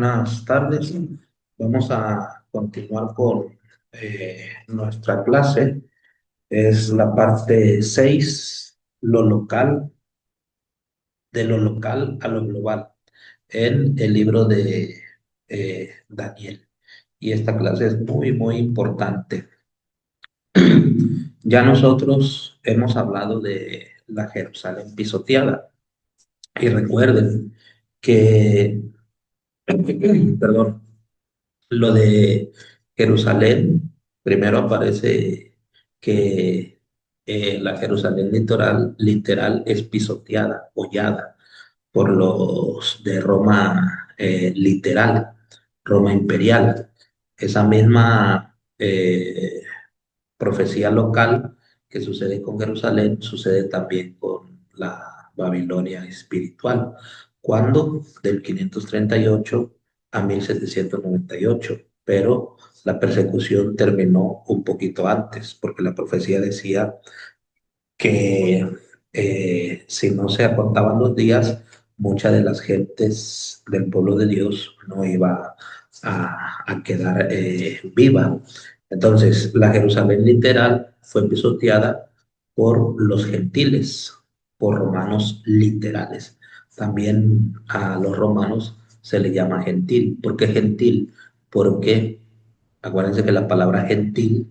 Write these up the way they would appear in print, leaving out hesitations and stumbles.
Buenas tardes. Vamos a continuar con nuestra clase. Es la parte 6, lo local, de lo local a lo global, en el libro de Daniel. Y esta clase es muy, muy importante. Ya nosotros hemos hablado de la Jerusalén pisoteada. Y recuerden que, perdón, lo de Jerusalén, primero aparece que la Jerusalén literal es pisoteada, hollada por los de Roma literal, Roma imperial. Esa misma profecía local que sucede con Jerusalén sucede también con la Babilonia espiritual. ¿Cuándo? Del 538 a 1798. Pero la persecución terminó un poquito antes, porque la profecía decía que si no se acortaban los días, muchas de las gentes del pueblo de Dios no iba a quedar viva. Entonces, la Jerusalén literal fue pisoteada por los gentiles, por romanos literales. También a los romanos se le llama gentil. ¿Por qué gentil? Porque acuérdense que la palabra gentil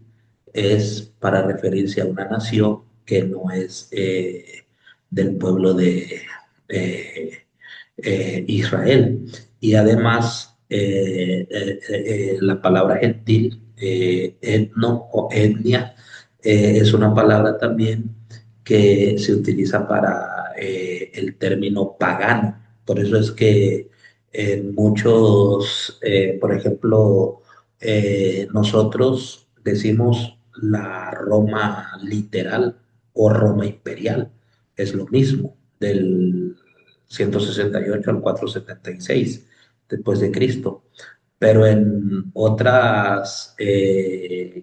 es para referirse a una nación que no es del pueblo de eh, Israel. Y además, la palabra gentil, etno o etnia, es una palabra también que se utiliza para el término pagano. Por eso es que en muchos, por ejemplo, nosotros decimos la Roma literal o Roma imperial, es lo mismo, del 168 al 476 después de Cristo. Pero en otras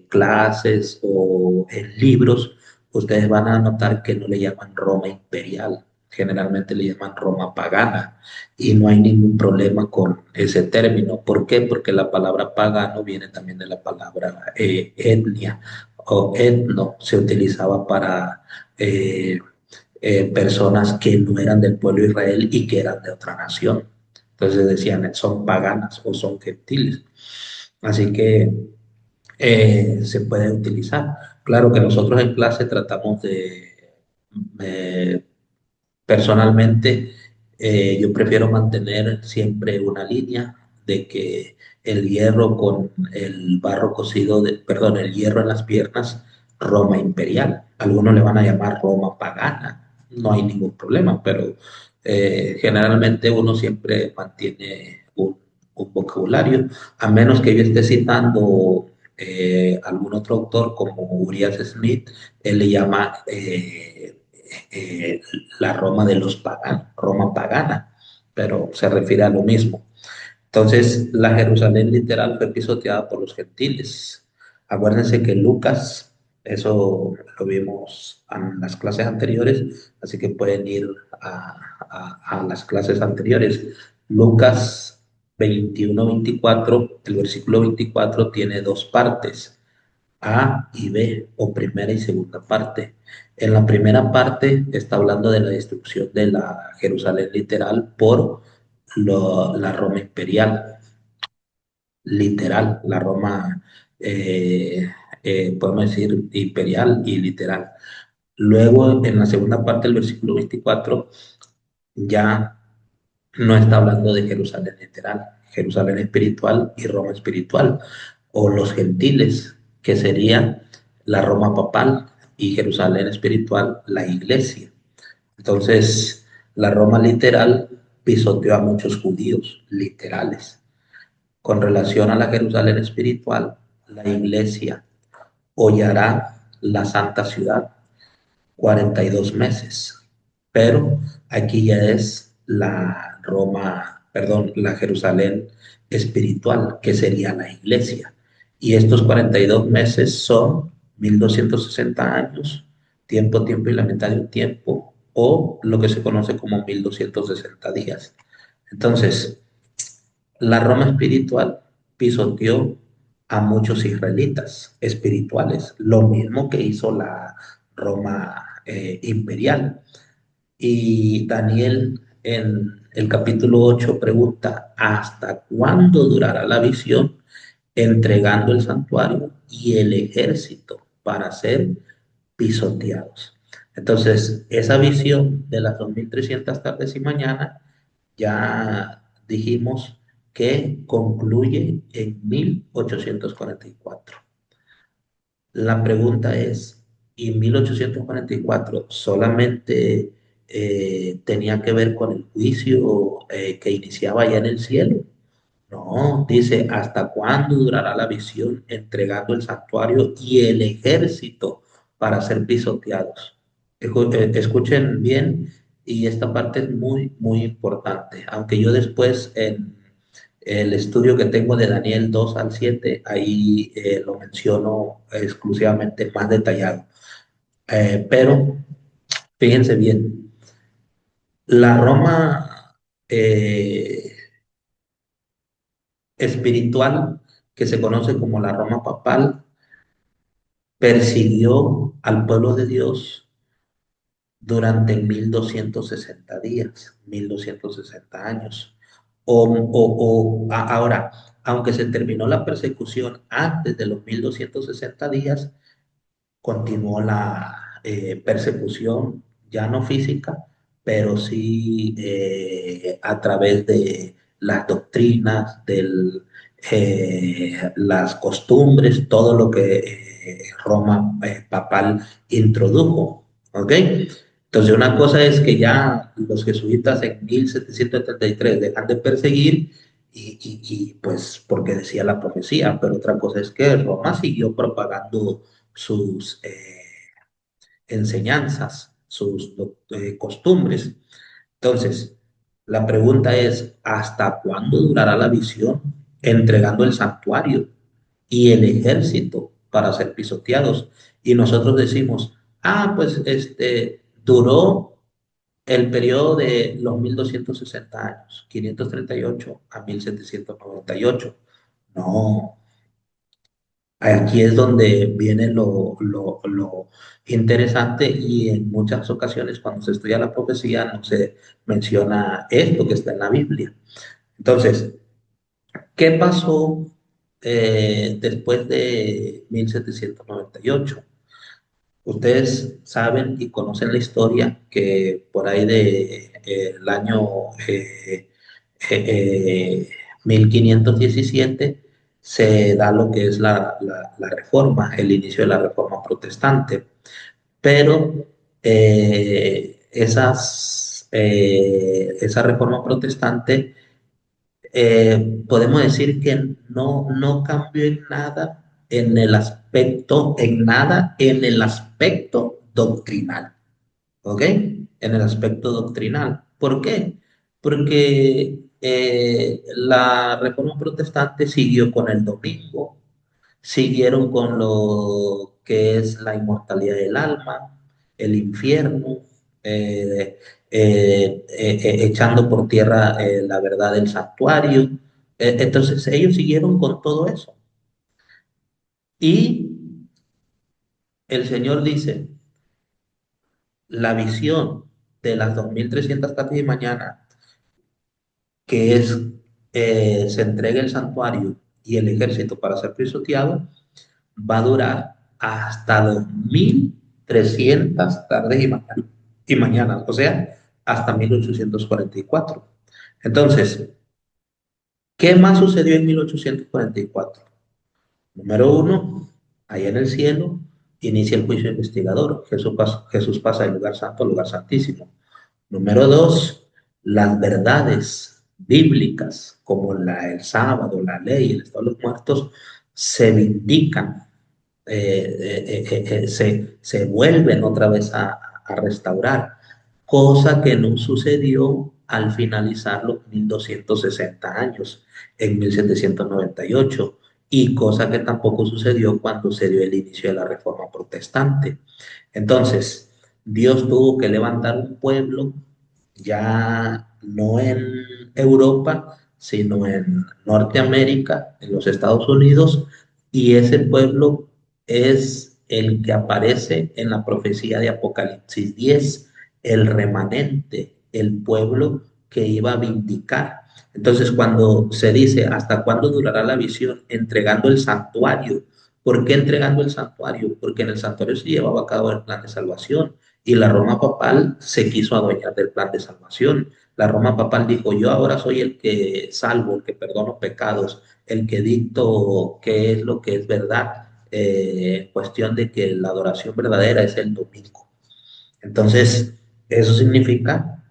clases o en libros, ustedes van a notar que no le llaman Roma imperial, generalmente le llaman Roma pagana, y no hay ningún problema con ese término. ¿Por qué? Porque la palabra pagano viene también de la palabra etnia o etno, se utilizaba para personas que no eran del pueblo de Israel y que eran de otra nación. Entonces decían, son paganas o son gentiles. Así que se puede utilizar. Claro que nosotros en clase tratamos de, eh, personalmente, yo prefiero mantener siempre una línea de que el hierro con el barro cocido, perdón, el hierro en las piernas, Roma imperial. Algunos le van a llamar Roma pagana, no hay ningún problema, pero generalmente uno siempre mantiene un vocabulario, a menos que yo esté citando algún otro autor como Urias Smith, él le llama eh, la Roma de los paganos, Roma pagana, pero se refiere a lo mismo. Entonces, la Jerusalén literal fue pisoteada por los gentiles. Acuérdense que Lucas, eso lo vimos en las clases anteriores, así que pueden ir a las clases anteriores. Lucas 21-24, el versículo 24 tiene dos partes. A y B, o primera y segunda parte. En la primera parte está hablando de la destrucción de la Jerusalén literal por la Roma imperial, literal, la Roma, podemos decir, imperial y literal. Luego, en la segunda parte del versículo 24, ya no está hablando de Jerusalén literal, Jerusalén espiritual y Roma espiritual, o los gentiles, que sería la Roma papal y Jerusalén espiritual, la iglesia. Entonces, la Roma literal pisoteó a muchos judíos literales. Con relación a la Jerusalén espiritual, la iglesia hollará la santa ciudad 42 meses. Pero aquí ya es la Roma, perdón, la Jerusalén espiritual, que sería la iglesia. Y estos 42 meses son 1260 años, tiempo, tiempo y la mitad de un tiempo, o lo que se conoce como 1260 días. Entonces, La Roma espiritual pisoteó a muchos israelitas espirituales, lo mismo que hizo la Roma imperial. Y Daniel en el capítulo 8 pregunta, ¿hasta cuándo durará la visión entregando el santuario y el ejército para ser pisoteados? Entonces, esa visión de las 2300 tardes y mañanas ya dijimos que concluye en 1844. La pregunta es, ¿y 1844 solamente tenía que ver con el juicio que iniciaba ya en el cielo? No, dice, ¿hasta cuándo durará la visión entregando el santuario y el ejército para ser pisoteados? Escuchen bien, y esta parte es muy, muy importante. Aunque yo después en el estudio que tengo de Daniel 2 al 7 ahí lo menciono exclusivamente más detallado. Pero fíjense bien, la Roma eh, espiritual, que se conoce como la Roma papal, persiguió al pueblo de Dios durante 1260 días, 1260 años. Ahora, aunque se terminó la persecución antes de los 1260 días, continuó la persecución, ya no física, pero sí a través de las doctrinas, las costumbres, todo lo que Roma papal introdujo. ¿Ok? Entonces, una cosa es que ya los jesuitas en 1773 dejan de perseguir pues porque decía la profecía, pero otra cosa es que Roma siguió propagando sus enseñanzas, sus costumbres. Entonces, la pregunta es, ¿hasta cuándo durará la visión entregando el santuario y el ejército para ser pisoteados? Y nosotros decimos, pues duró el periodo de los 1260 años, 538 a 1798. No, aquí es donde viene lo interesante, y en muchas ocasiones cuando se estudia la profecía no se menciona esto que está en la Biblia. Entonces, ¿qué pasó después de 1798? Ustedes saben y conocen la historia que por ahí de el año 1517 se da lo que es la reforma, el inicio de la reforma protestante, pero esa reforma protestante podemos decir que no cambió en nada en el aspecto doctrinal. ¿Ok? En el aspecto doctrinal. ¿Por qué? Porque la Reforma Protestante siguió con el domingo, siguieron con lo que es la inmortalidad del alma, el infierno, eh, echando por tierra la verdad del santuario. Entonces ellos siguieron con todo eso. Y el Señor dice, la visión de las 2300 tardes y mañana, que es se entrega el santuario y el ejército para ser pisoteado, va a durar hasta 2300 tardes y mañanas, o sea, hasta 1844. Entonces, ¿qué más sucedió en 1844? Número uno, allá en el cielo inicia el juicio investigador. Jesús pasa del lugar santo al lugar santísimo. Número dos, las verdades bíblicas como el sábado, la ley, el estado de los muertos, se vindican, se vuelven otra vez a restaurar, cosa que no sucedió al finalizar los 1260 años, en 1798, y cosa que tampoco sucedió cuando se dio el inicio de la Reforma Protestante. Entonces, Dios tuvo que levantar un pueblo ya no en Europa, sino en Norteamérica, en los Estados Unidos, y ese pueblo es el que aparece en la profecía de Apocalipsis 10, el remanente, el pueblo que iba a vindicar. Entonces, cuando se dice, ¿hasta cuándo durará la visión? Entregando el santuario. ¿Por qué entregando el santuario? Porque en el santuario se llevaba a cabo el plan de salvación y la Roma papal se quiso adueñar del plan de salvación. La Roma papal dijo, yo ahora soy el que salvo, el que perdono pecados, el que dicto qué es lo que es verdad. Cuestión de que la adoración verdadera es el domingo. Entonces, eso significa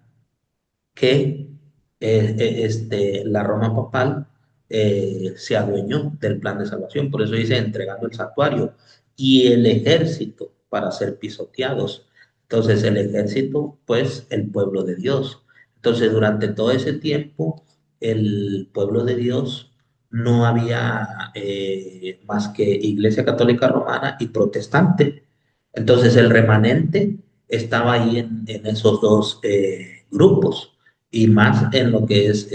que la Roma papal se adueñó del plan de salvación, por eso dice entregando el santuario y el ejército para ser pisoteados. Entonces el ejército, pues el pueblo de Dios. Entonces durante todo ese tiempo el pueblo de Dios no había más que Iglesia Católica Romana y Protestante. Entonces el remanente estaba ahí en esos dos grupos y más en lo que es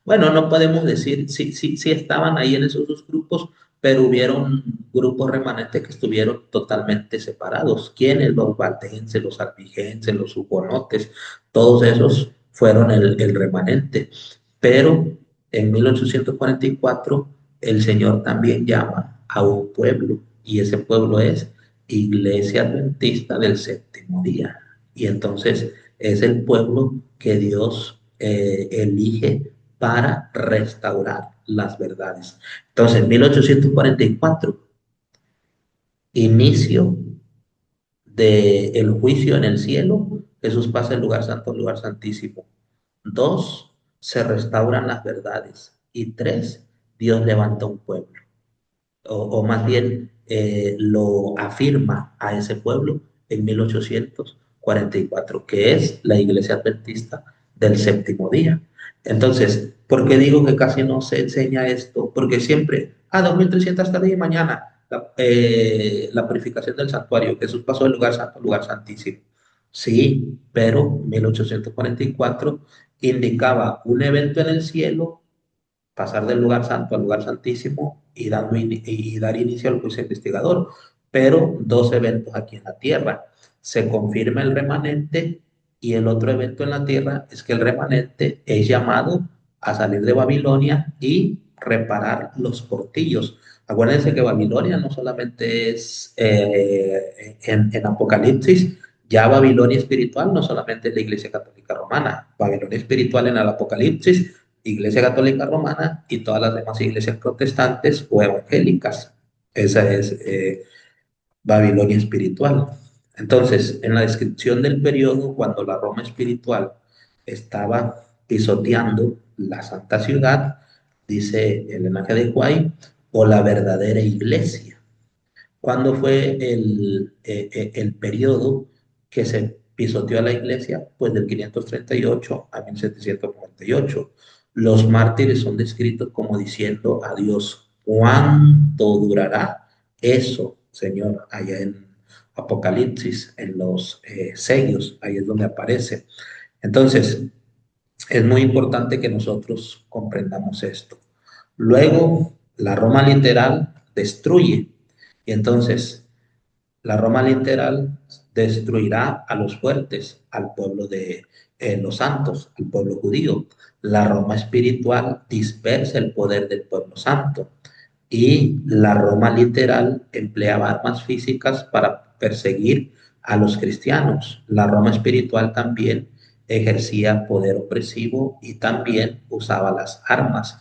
bueno, no podemos decir, sí, sí, sí estaban ahí en esos dos grupos, pero hubieron grupos remanentes que estuvieron totalmente separados. ¿Quiénes? Los valdenses, los albigenses, los hugonotes, todos esos fueron el remanente. Pero en 1844 el Señor también llama a un pueblo y ese pueblo es Iglesia Adventista del Séptimo Día. Y entonces es el pueblo que Dios elige para restaurar las verdades. Entonces, en 1844, inicio del juicio en el cielo, Jesús pasa del lugar santo al lugar santísimo. Dos, se restauran las verdades. Y tres, Dios levanta un pueblo o más bien lo afirma a ese pueblo en 1844, que es la Iglesia Adventista del Séptimo Día. Entonces, ¿por qué digo que casi no se enseña esto? Porque siempre, 2300 tarde y mañana, la purificación del santuario, Jesús pasó del lugar santo al lugar santísimo. Sí, pero 1844 indicaba un evento en el cielo, pasar del lugar santo al lugar santísimo y dar inicio al juicio investigador, pero dos eventos aquí en la tierra. Se confirma el remanente y el otro evento en la tierra es que el remanente es llamado a salir de Babilonia y reparar los portillos. Acuérdense que Babilonia no solamente es en Apocalipsis, ya Babilonia espiritual no solamente es la Iglesia Católica Romana, Babilonia espiritual en el Apocalipsis, Iglesia Católica Romana y todas las demás iglesias protestantes o evangélicas. Esa es Babilonia espiritual. Entonces, en la descripción del periodo, cuando la Roma espiritual estaba pisoteando la santa ciudad, dice Elena G. de Guay, o la verdadera iglesia. ¿Cuándo fue el periodo que se pisoteó a la iglesia? Pues del 538 a 1798. Los mártires son descritos como diciendo a Dios, ¿cuánto durará eso, Señor? Allá en Apocalipsis, en los sellos, ahí es donde aparece. Entonces, es muy importante que nosotros comprendamos esto. Luego, la Roma literal destruye. Y entonces, la Roma literal destruirá a los fuertes, al pueblo de los santos, al pueblo judío. La Roma espiritual dispersa el poder del pueblo santo. Y la Roma literal empleaba armas físicas para perseguir a los cristianos. La Roma espiritual también ejercía poder opresivo y también usaba las armas,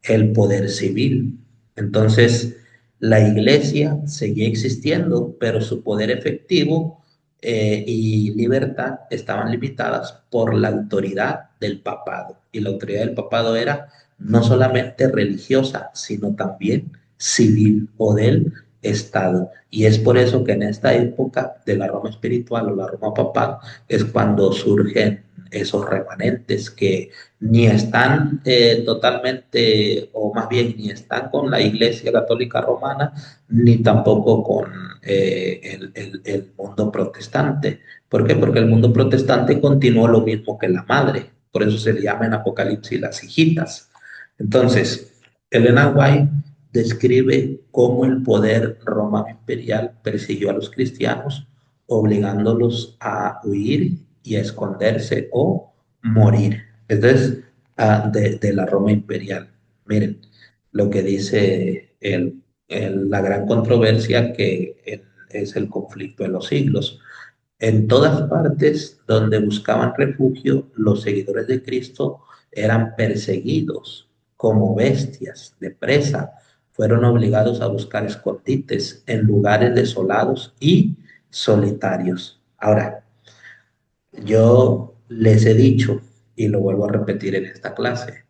el poder civil. Entonces, la iglesia seguía existiendo, pero su poder efectivo y libertad estaban limitadas por la autoridad del papado. Y la autoridad del papado era no solamente religiosa, sino también civil o del Estado. Y es por eso que en esta época de la Roma espiritual o la Roma papal es cuando surgen esos remanentes que ni están totalmente, o más bien ni están con la Iglesia Católica Romana, ni tampoco con el mundo protestante. ¿Por qué? Porque el mundo protestante continuó lo mismo que la madre. Por eso se le llama en Apocalipsis las hijitas. Entonces, Elena White describe cómo el poder romano imperial persiguió a los cristianos, obligándolos a huir y a esconderse o morir. Entonces, de la Roma imperial. Miren lo que dice la gran controversia es el conflicto de los siglos. En todas partes donde buscaban refugio, los seguidores de Cristo eran perseguidos como bestias de presa. Fueron obligados a buscar escondites en lugares desolados y solitarios. Ahora, yo les he dicho, y lo vuelvo a repetir en esta clase,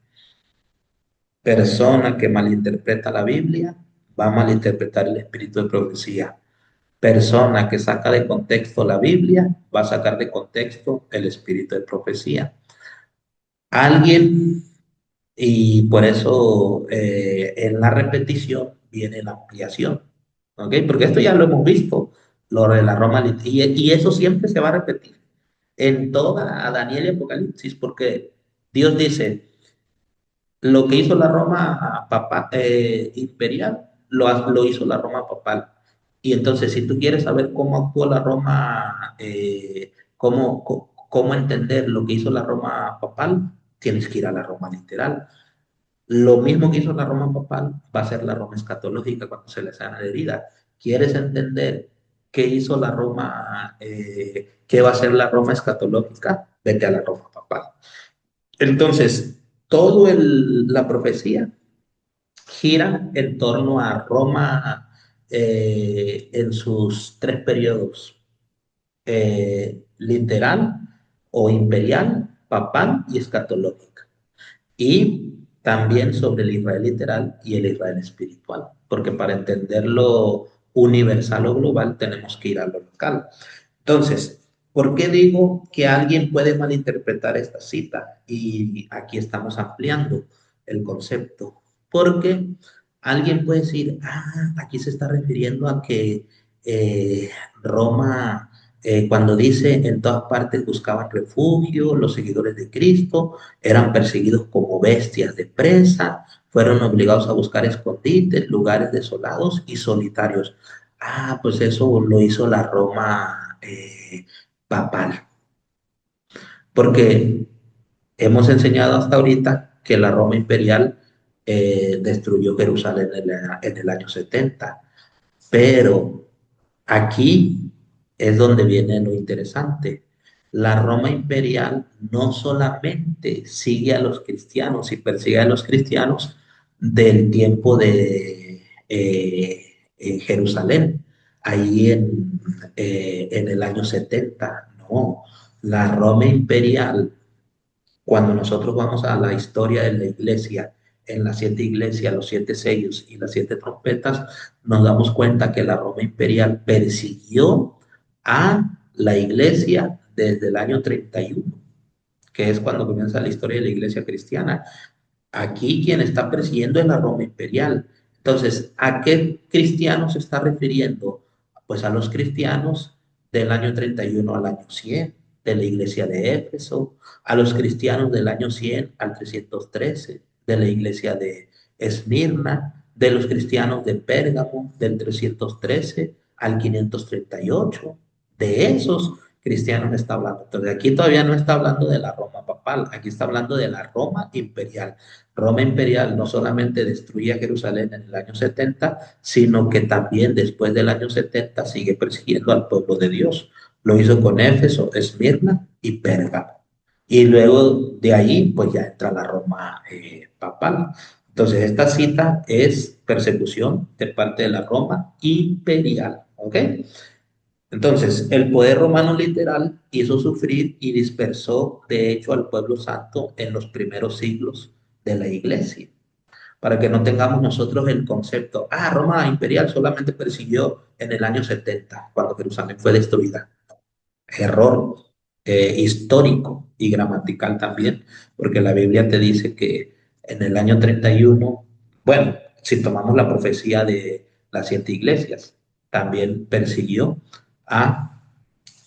persona que malinterpreta la Biblia va a malinterpretar el espíritu de profecía. Persona que saca de contexto la Biblia va a sacar de contexto el espíritu de profecía. Alguien, y por eso en la repetición viene la ampliación, ¿ok? Porque esto ya lo hemos visto, lo de la Roma, y eso siempre se va a repetir en toda Daniel y Apocalipsis, porque Dios dice, lo que hizo la Roma imperial, lo hizo la Roma papal. Y entonces, si tú quieres saber cómo actuó la Roma, cómo entender lo que hizo la Roma papal, tienes que ir a la Roma literal. Lo mismo que hizo la Roma papal va a ser la Roma escatológica cuando se les sana la herida. ¿Quieres entender qué hizo la Roma, qué va a ser la Roma escatológica? Vete a la Roma papal. Entonces, la profecía gira en torno a Roma en sus tres periodos, literal o imperial, papal y escatológica. Y también sobre el Israel literal y el Israel espiritual, porque para entenderlo universal o global tenemos que ir a lo local. Entonces, ¿por qué digo que alguien puede malinterpretar esta cita? Y aquí estamos ampliando el concepto. Porque alguien puede decir, aquí se está refiriendo a que Roma, cuando dice en todas partes buscaban refugio, los seguidores de Cristo eran perseguidos como bestias de presa, fueron obligados a buscar escondites, lugares desolados y solitarios. Pues eso lo hizo la Roma papal, porque hemos enseñado hasta ahorita que la Roma imperial destruyó Jerusalén en el año 70, pero aquí es donde viene lo interesante. La Roma imperial no solamente sigue a los cristianos y persigue a los cristianos del tiempo de Jerusalén, ahí en el año 70. No, la Roma imperial, cuando nosotros vamos a la historia de la iglesia, en las siete iglesias, los siete sellos y las siete trompetas, nos damos cuenta que la Roma imperial persiguió a la iglesia desde el año 31, que es cuando comienza la historia de la iglesia cristiana. Aquí quien está persiguiendo es la Roma imperial. Entonces, ¿a qué cristianos se está refiriendo? Pues a los cristianos del año 31 al año 100 de la iglesia de Éfeso, a los cristianos del año 100 al 313 de la iglesia de Esmirna, de los cristianos de Pérgamo del 313 al 538. De esos cristianos está hablando. Entonces, aquí todavía no está hablando de la Roma papal, aquí está hablando de la Roma imperial. Roma imperial no solamente destruía Jerusalén en el año 70, sino que también después del año 70 sigue persiguiendo al pueblo de Dios. Lo hizo con Éfeso, Esmirna y Pérgamo. Y luego de ahí, pues ya entra la Roma papal. Entonces, esta cita es persecución de parte de la Roma imperial. ¿Ok? Entonces, el poder romano literal hizo sufrir y dispersó, de hecho, al pueblo santo en los primeros siglos de la iglesia, para que no tengamos nosotros el concepto, Roma imperial solamente persiguió en el año 70, cuando Jerusalén fue destruida. Error histórico y gramatical también, porque la Biblia te dice que en el año 31, bueno, si tomamos la profecía de las siete iglesias, también persiguió a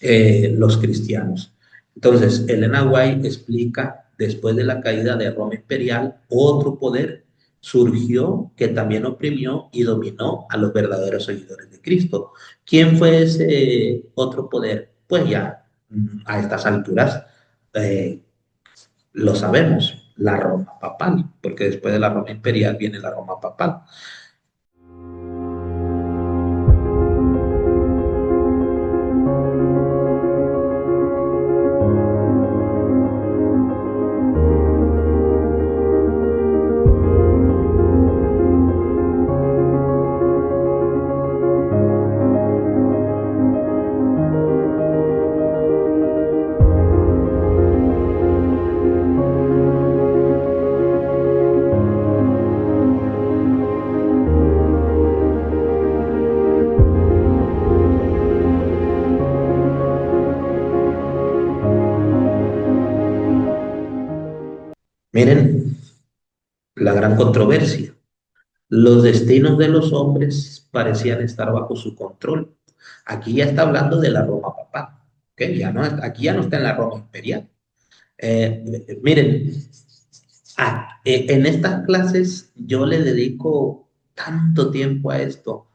los cristianos. Entonces, Elena White explica después de la caída de Roma imperial, otro poder surgió que también oprimió y dominó a los verdaderos seguidores de Cristo. ¿Quién fue ese otro poder? Pues ya a estas alturas eh, lo sabemos, la Roma papal, porque después de la Roma imperial viene la Roma papal. Miren la gran controversia. Los destinos de los hombres parecían estar bajo su control. Aquí ya está hablando de la Roma papal, ¿ok? Ya no, aquí ya no está en la Roma imperial. Miren, en estas clases yo le dedico tanto tiempo a esto,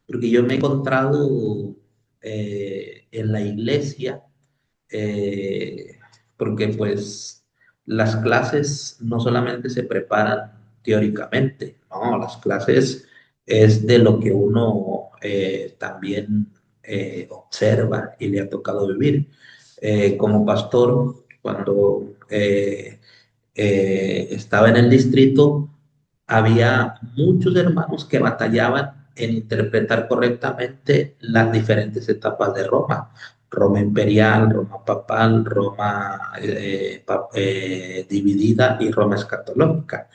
porque yo me he encontrado en la iglesia, eh, porque pues las clases no solamente se preparan teóricamente, no, las clases es de lo que uno también observa y le ha tocado vivir. Como pastor, cuando estaba en el distrito, había muchos hermanos que batallaban en interpretar correctamente las diferentes etapas de Roma. Roma imperial, Roma papal, Roma dividida y Roma escatológica.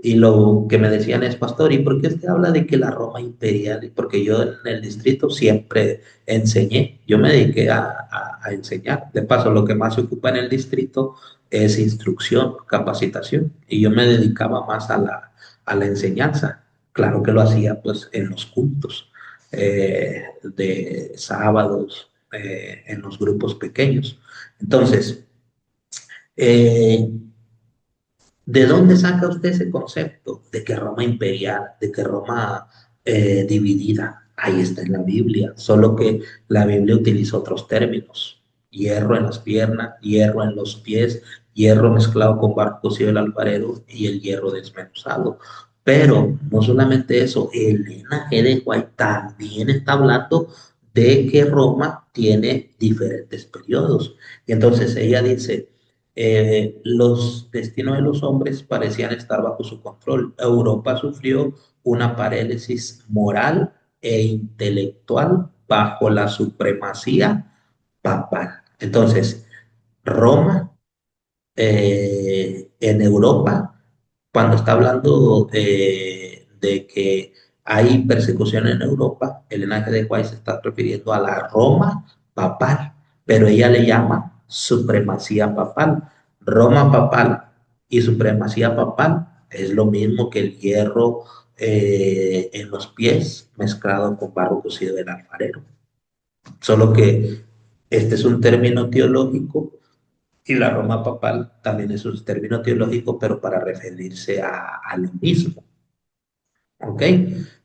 Y lo que me decían es, pastor, ¿y por qué usted habla de que la Roma imperial? Porque yo en el distrito siempre enseñé, yo me dediqué a enseñar. De paso, lo que más se ocupa en el distrito es instrucción, capacitación, y yo me dedicaba más a la enseñanza. Claro que lo hacía pues en los cultos de sábados, en los grupos pequeños. Entonces, eh, ¿de dónde saca usted ese concepto de que Roma imperial, de que Roma dividida? Ahí está en la Biblia, solo que la Biblia utiliza otros términos. Hierro en las piernas, hierro en los pies, hierro mezclado con barro cocido del alfarero y el hierro desmenuzado. Pero no solamente eso, Elena G. de White también está hablando de que Roma tiene diferentes periodos. Y entonces ella dice, los destinos de los hombres parecían estar bajo su control. Europa sufrió una parálisis moral e intelectual bajo la supremacía papal. Entonces, Roma en Europa, cuando está hablando de que hay persecución en Europa, el linaje de White se está refiriendo a la Roma papal, pero ella le llama supremacía papal. Roma papal y supremacía papal es lo mismo que el hierro en los pies mezclado con barro cocido del alfarero. Solo que este es un término teológico y la Roma papal también es un término teológico, pero para referirse a lo mismo. ¿Ok?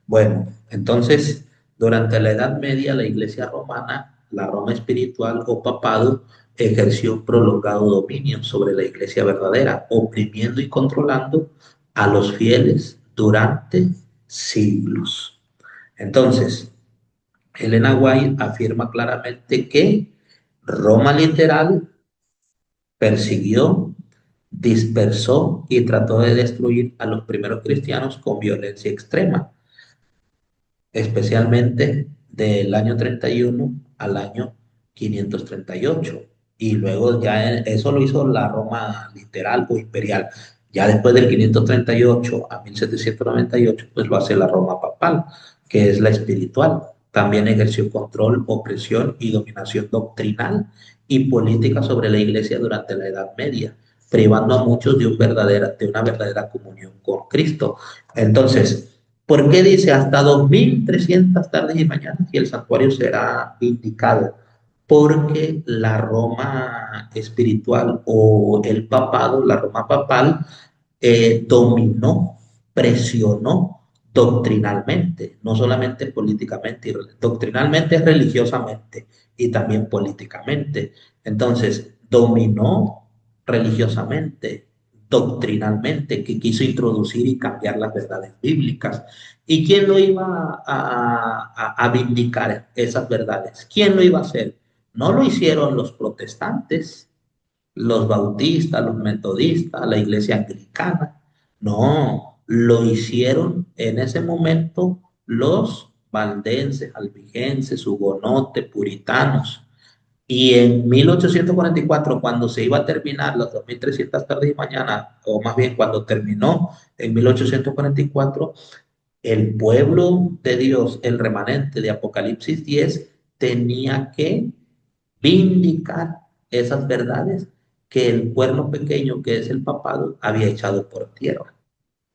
Bueno, entonces, durante la Edad Media, la Iglesia romana, la Roma espiritual o papado, ejerció un prolongado dominio sobre la Iglesia verdadera, oprimiendo y controlando a los fieles durante siglos. Entonces, Elena White afirma claramente que Roma literal persiguió, dispersó y trató de destruir a los primeros cristianos con violencia extrema, especialmente del año 31 al año 538. Y luego ya eso lo hizo la Roma literal o imperial. Ya después del 538 a 1798, pues lo hace la Roma papal, que es la espiritual. También ejerció control, opresión y dominación doctrinal y política sobre la iglesia durante la Edad Media, privando a muchos de una verdadera comunión con Cristo. Entonces, ¿por qué dice hasta 2300 tardes y mañanas y el santuario será indicado? porque la Roma espiritual o el papado, la Roma papal, dominó, presionó doctrinalmente, no solamente políticamente, doctrinalmente, religiosamente y también políticamente. Entonces, dominó religiosamente, doctrinalmente, que quiso introducir y cambiar las verdades bíblicas. ¿Y quién lo iba a vindicar esas verdades? ¿Quién lo iba a hacer? No lo hicieron los protestantes, los bautistas, los metodistas, la iglesia anglicana. No, lo hicieron en ese momento los valdenses, albigenses, hugonotes, puritanos. Y en 1844, cuando se iba a terminar las 2300 tardes y mañana, o más bien cuando terminó en 1844, el pueblo de Dios, el remanente de Apocalipsis 10, tenía que vindicar esas verdades que el cuerno pequeño, que es el papado, había echado por tierra.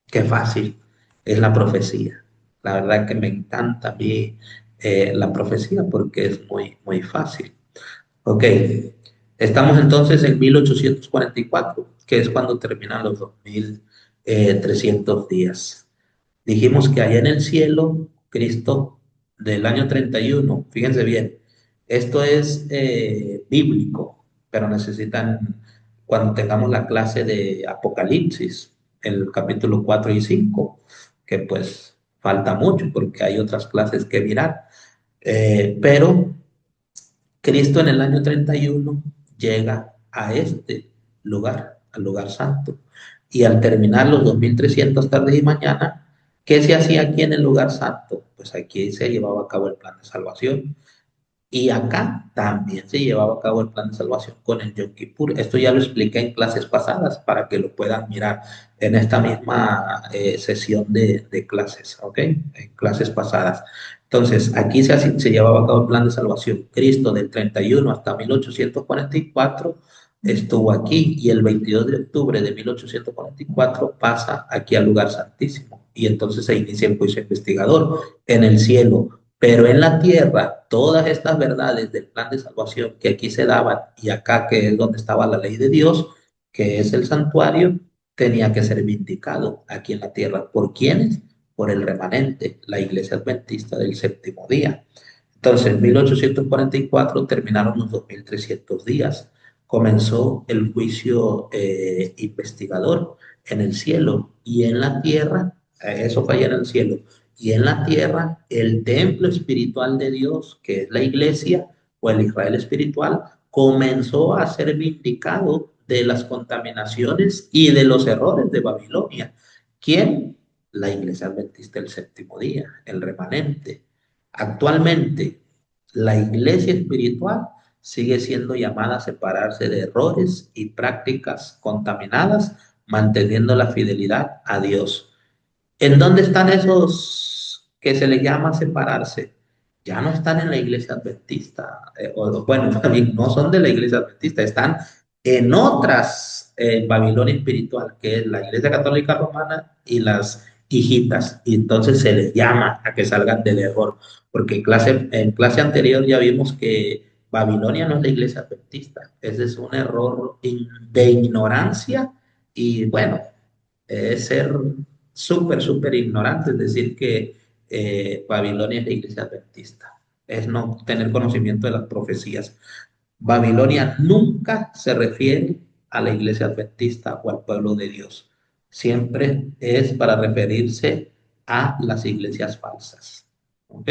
Qué fácil es la profecía. La verdad que me encanta a mí la profecía porque es muy, muy fácil. Ok, estamos entonces en 1844, que es cuando terminan los 2300 días. Dijimos que allá en el cielo, Cristo del año 31, fíjense bien, esto es bíblico, pero necesitan, cuando tengamos la clase de Apocalipsis, el capítulo 4 y 5, que pues falta mucho porque hay otras clases que mirar, pero Cristo en el año 31 llega a este lugar, al lugar santo. Y al terminar los 2300 tardes y mañana, ¿qué se hacía aquí en el lugar santo? Pues aquí se llevaba a cabo el plan de salvación. Y acá también se llevaba a cabo el plan de salvación con el Yom Kippur. Esto ya lo expliqué en clases pasadas para que lo puedan mirar en esta misma sesión de clases, ¿ok? En clases pasadas. Entonces, aquí se llevaba a cabo el plan de salvación. Cristo del 31 hasta 1844 estuvo aquí y el 22 de octubre de 1844 pasa aquí al lugar santísimo. Y entonces se inicia el juicio investigador en el cielo. Pero en la tierra, todas estas verdades del plan de salvación que aquí se daban y acá que es donde estaba la ley de Dios, que es el santuario, tenía que ser vindicado aquí en la tierra. ¿Por quiénes? Por el remanente, la iglesia adventista del séptimo día. Entonces, en 1844 terminaron los 2300 días. Comenzó el juicio investigador en el cielo y en la tierra, eso fue allá en el cielo, y en la tierra el templo espiritual de Dios, que es la iglesia o el Israel espiritual, comenzó a ser vindicado de las contaminaciones y de los errores de Babilonia. ¿Quién? La iglesia adventista del séptimo día, el remanente. Actualmente, la iglesia espiritual sigue siendo llamada a separarse de errores y prácticas contaminadas, manteniendo la fidelidad a Dios. ¿En dónde están esos que se les llama separarse? Ya no están en la iglesia adventista, o bueno, también no son de la iglesia adventista, están en otras Babilonia espiritual, que es la iglesia católica romana y las hijitas, y entonces se les llama a que salgan del error, porque en clase anterior ya vimos que Babilonia no es la iglesia adventista, ese es un error de ignorancia y bueno, es ser súper, súper ignorante, es decir, que Babilonia es la iglesia adventista, es no tener conocimiento de las profecías. Babilonia nunca se refiere a la iglesia adventista o al pueblo de Dios, siempre es para referirse a las iglesias falsas. ¿Ok?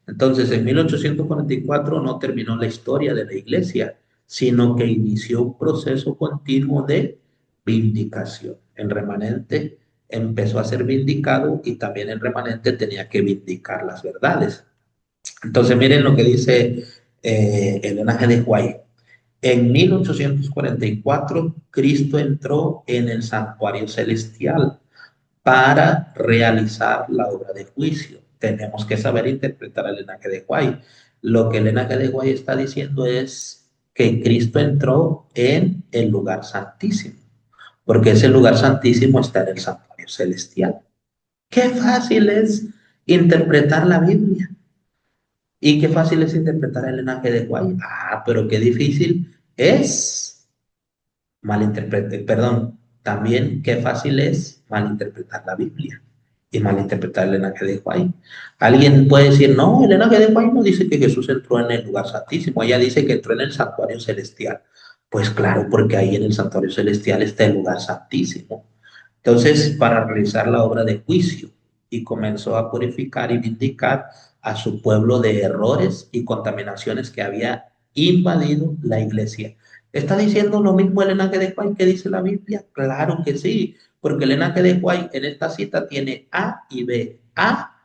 Entonces, en 1844 no terminó la historia de la iglesia, sino que inició un proceso continuo de vindicación. El remanente empezó a ser vindicado y también el remanente tenía que vindicar las verdades. Entonces, miren lo que dice Elena G. de White. En 1844, Cristo entró en el santuario celestial para realizar la obra de juicio. Tenemos que saber interpretar el linaje de White. Lo que el linaje de White está diciendo es que Cristo entró en el lugar santísimo, porque ese lugar santísimo está en el santuario celestial. Qué fácil es interpretar la Biblia. Y qué fácil es interpretar el linaje de White. Ah, pero qué difícil es perdón, también qué fácil es malinterpretar la Biblia y malinterpretar el linaje de White. Alguien puede decir, no, el linaje de White no dice que Jesús entró en el lugar santísimo, ella dice que entró en el santuario celestial. Pues claro, porque ahí en el santuario celestial está el lugar santísimo. Entonces, para realizar la obra de juicio, y comenzó a purificar y vindicar a su pueblo de errores y contaminaciones que había invadido la iglesia. ¿Está diciendo lo mismo el Elena de White que dice la Biblia? Claro que sí, porque el Elena de White en esta cita tiene A y B. A,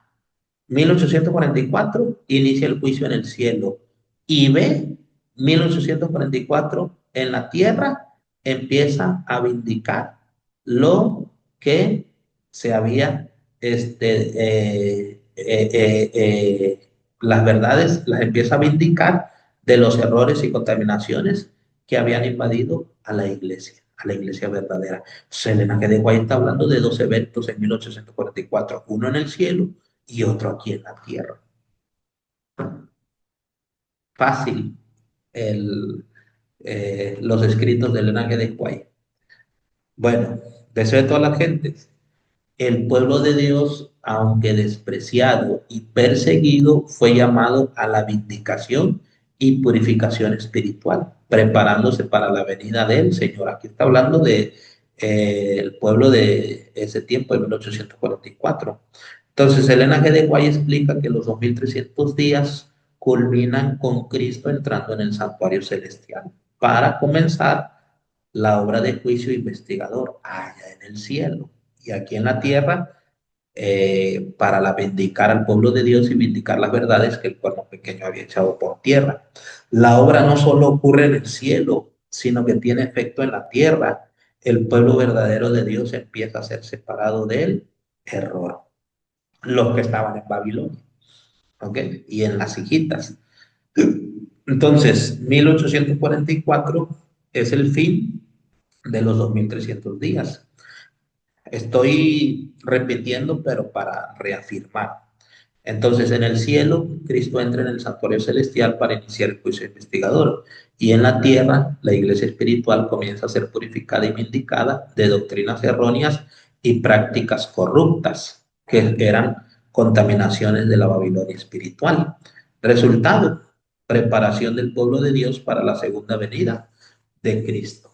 1844, inicia el juicio en el cielo. Y B, 1844, en la tierra, empieza a vindicar lo que se había, las verdades las empieza a vindicar de los errores y contaminaciones que habían invadido a la iglesia verdadera. Selena G. de Guay está hablando de dos eventos en 1844, uno en el cielo y otro aquí en la tierra. Fácil los escritos de Elena G. de Guay. Bueno, deseo de todas las gentes. El pueblo de Dios, aunque despreciado y perseguido, fue llamado a la vindicación y purificación espiritual, preparándose para la venida del Señor. Aquí está hablando de el pueblo de ese tiempo, de 1844. Entonces, Elena G. de Guay explica que los 2300 días culminan con Cristo entrando en el santuario celestial para comenzar la obra de juicio investigador allá en el cielo y aquí en la tierra, para vindicar al pueblo de Dios y vindicar las verdades que el cuerno pequeño había echado por tierra. La obra no solo ocurre en el cielo, sino que tiene efecto en la tierra. El pueblo verdadero de Dios empieza a ser separado del error. Los que estaban en Babilonia, ¿ok? Y en las hijitas. Entonces, 1844 es el fin de los 2300 días. Estoy repitiendo, pero para reafirmar. Entonces, en el cielo, Cristo entra en el santuario celestial para iniciar el juicio investigador. Y en la tierra, la iglesia espiritual comienza a ser purificada y vindicada de doctrinas erróneas y prácticas corruptas, que eran contaminaciones de la Babilonia espiritual. Resultado, preparación del pueblo de Dios para la segunda venida de Cristo.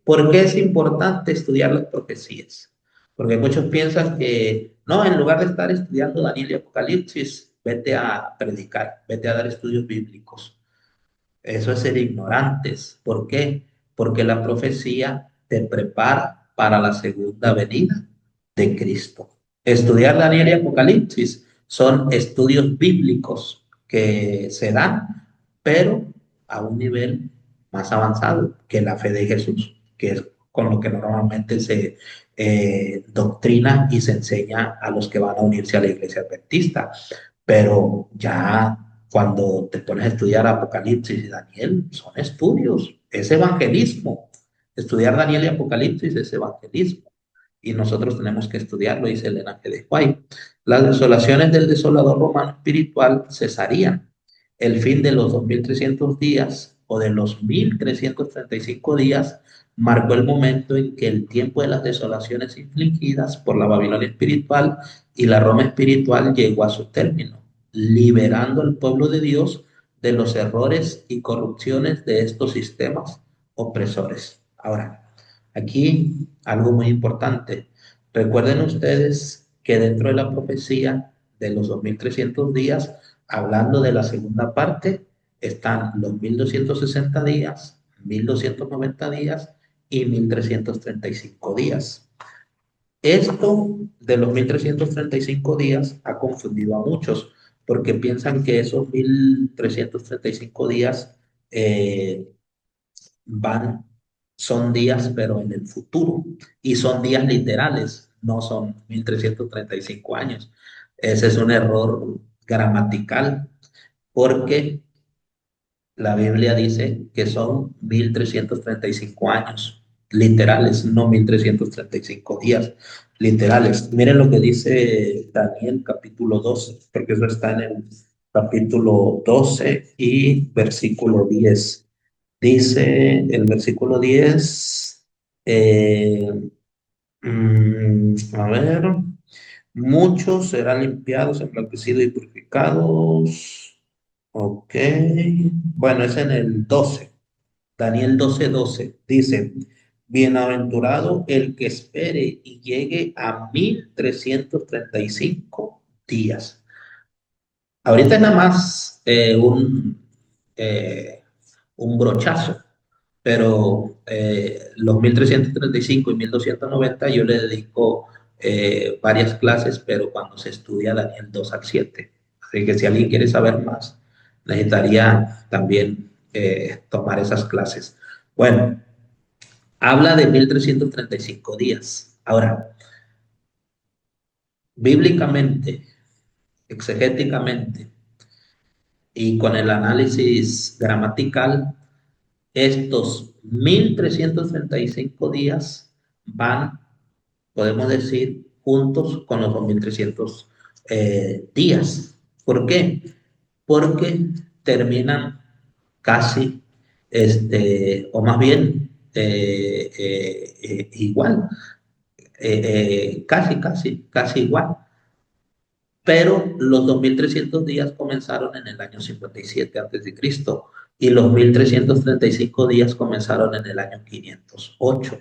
¿Por qué es importante estudiar las profecías? Porque muchos piensan que, no, en lugar de estar estudiando Daniel y Apocalipsis, vete a predicar, vete a dar estudios bíblicos. Eso es ser ignorantes. ¿Por qué? Porque la profecía te prepara para la segunda venida de Cristo. Estudiar Daniel y Apocalipsis son estudios bíblicos que se dan, pero a un nivel más avanzado que la fe de Jesús, que es con lo que normalmente se doctrina y se enseña a los que van a unirse a la iglesia adventista. Pero ya cuando te pones a estudiar Apocalipsis y Daniel, son estudios, es evangelismo. Estudiar Daniel y Apocalipsis es evangelismo. Y nosotros tenemos que estudiarlo, dice Elena G. de White. Las desolaciones del desolador romano espiritual cesarían. El fin de los 2300 días o de los 1335 días marcó el momento en que el tiempo de las desolaciones infligidas por la Babilonia espiritual y la Roma espiritual llegó a su término, liberando al pueblo de Dios de los errores y corrupciones de estos sistemas opresores. Ahora, aquí algo muy importante. Recuerden ustedes que dentro de la profecía de los 2300 días, hablando de la segunda parte, están los 1260 días, 1290 días y 1335 días. Esto de los 1335 días ha confundido a muchos porque piensan que esos 1335 días eh, van, son días, pero en el futuro, y son días literales, no son 1335 años. Ese es un error gramatical, porque la Biblia dice que son 1335 años. literales, no 1335 días, literales. Miren lo que dice Daniel capítulo 12, porque eso está en el capítulo 12 y versículo 10. Dice el versículo 10, eh, a ver, muchos serán limpiados, emblanquecidos y purificados. Ok, bueno, es en el 12. Daniel 12:12 dice, bienaventurado el que espere y llegue a 1335 días. Ahorita es nada más un brochazo, pero los 1335 y 1290 yo le dedico varias clases, pero cuando se estudia Daniel 2 al 7. Así que si alguien quiere saber más, necesitaría también tomar esas clases. Bueno, habla de 1335 días. Ahora, bíblicamente, exegéticamente y con el análisis gramatical, estos 1335 días van, podemos decir, juntos con los 2300 días. ¿Por qué? Porque terminan casi, o más bien igual, casi igual. Pero los 2300 días comenzaron en el año 57 antes de Cristo y los 1335 días comenzaron en el año 508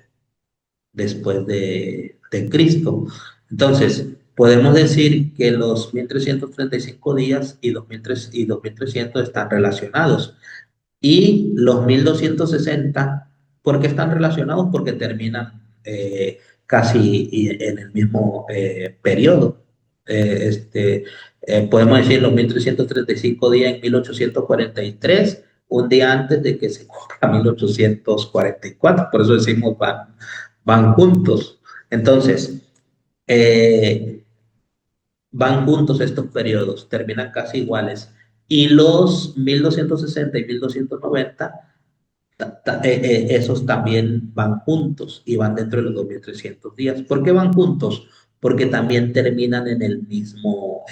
después de Cristo. Entonces, podemos decir que los 1335 días y 2300 están relacionados. Y los 1260, ¿por qué están relacionados? Porque terminan en el mismo periodo. Podemos decir los 1335 días en 1843, un día antes de que se cumpla 1844. Por eso decimos van juntos. Entonces, eh, van juntos estos periodos, terminan casi iguales. Y los 1260 y 1290 esos también van juntos y van dentro de los 2300 días. ¿Por qué van juntos? Porque también terminan en el mismo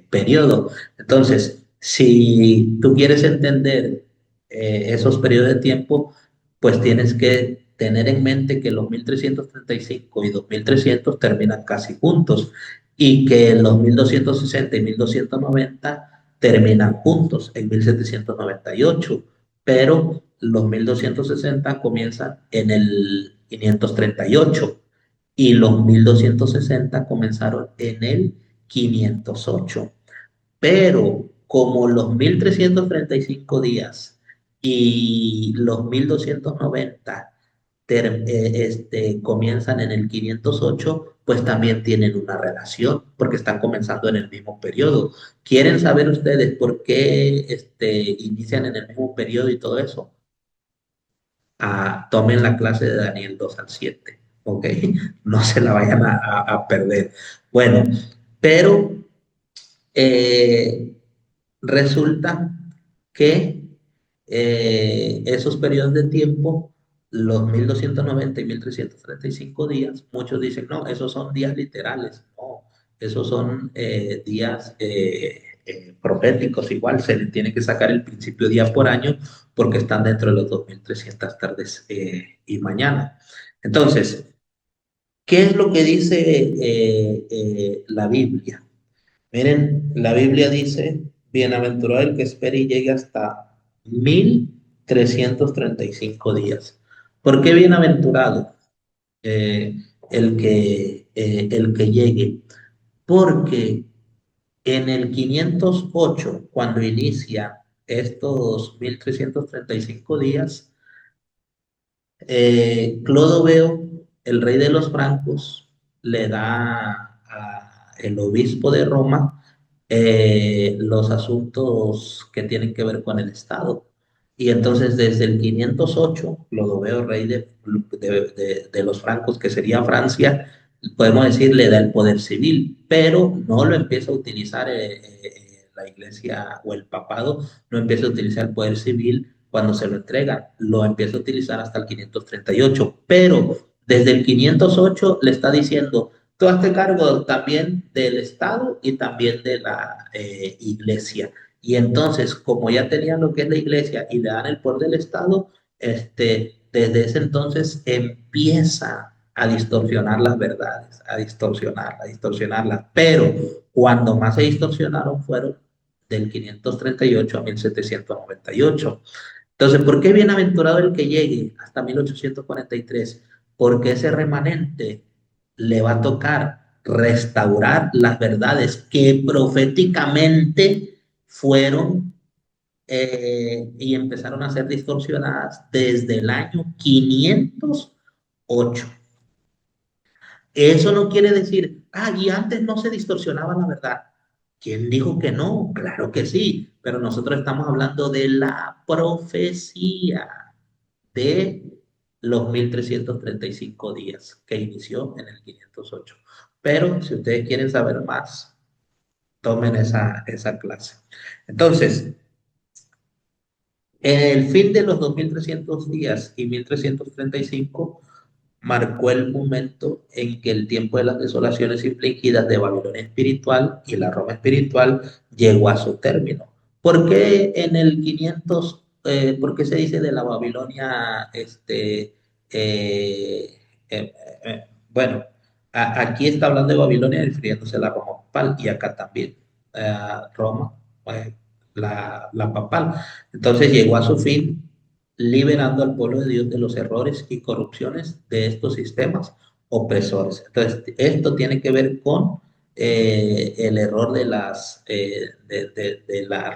periodo. Entonces, si tú quieres entender esos periodos de tiempo, pues tienes que tener en mente que los 1335 y 2300 terminan casi juntos y que los 1260 y 1290 terminan juntos en 1798, pero los 1260 comienzan en el 538 y los 1260 comenzaron en el 508. Pero como los 1335 días y los 1290 comienzan en el 508, pues también tienen una relación, porque están comenzando en el mismo periodo. ¿Quieren saber ustedes por qué inician en el mismo periodo y todo eso? Tomen la clase de Daniel 2 al 7, ¿ok? No se la vayan a perder. Bueno, pero eh, resulta que esos periodos de tiempo, los 1290 y 1335 días, muchos dicen, no, esos son días literales, no, esos son días proféticos, igual se le tiene que sacar el principio día por año porque están dentro de los 2300 tardes y mañana. Entonces, ¿qué es lo que dice la Biblia? Miren, la Biblia dice, bienaventurado el que espere y llegue hasta 1335 días. ¿Por qué bienaventurado eh, el que llegue? Porque en el 508, cuando inicia estos 1335 días, Clodoveo, el rey de los francos, le da al obispo de Roma los asuntos que tienen que ver con el Estado. Y entonces desde el 508, Clodoveo, rey de los francos, que sería Francia, podemos decir, le da el poder civil, pero no lo empieza a utilizar la iglesia o el papado, no empieza a utilizar el poder civil cuando se lo entregan, lo empieza a utilizar hasta el 538, pero desde el 508 le está diciendo, tú hazte cargo también del Estado y también de la iglesia. Y entonces, como ya tenían lo que es la iglesia y le dan el poder del Estado, desde ese entonces empieza a distorsionar las verdades, a distorsionarlas. Pero cuando más se distorsionaron fueron del 538 a 1798. Entonces, ¿por qué bienaventurado el que llegue hasta 1843? Porque ese remanente le va a tocar restaurar las verdades que proféticamente fueron y empezaron a ser distorsionadas desde el año 508. Eso no quiere decir, y antes no se distorsionaba la verdad. ¿Quién dijo que no? Claro que sí, pero nosotros estamos hablando de la profecía de los 1335 días que inició en el 508. Pero si ustedes quieren saber más, tomen esa clase. Entonces, en el fin de los 2300 días y 1335 marcó el momento en que el tiempo de las desolaciones infligidas de Babilonia espiritual y la Roma espiritual llegó a su término. ¿Por qué en el 500, por qué se dice de la Babilonia, eh, eh, bueno, aquí está hablando de Babilonia refiriéndose a la Roma papal y acá también, Roma, eh, la papal. Entonces llegó a su fin liberando al pueblo de Dios de los errores y corrupciones de estos sistemas opresores. Entonces, esto tiene que ver con el error de la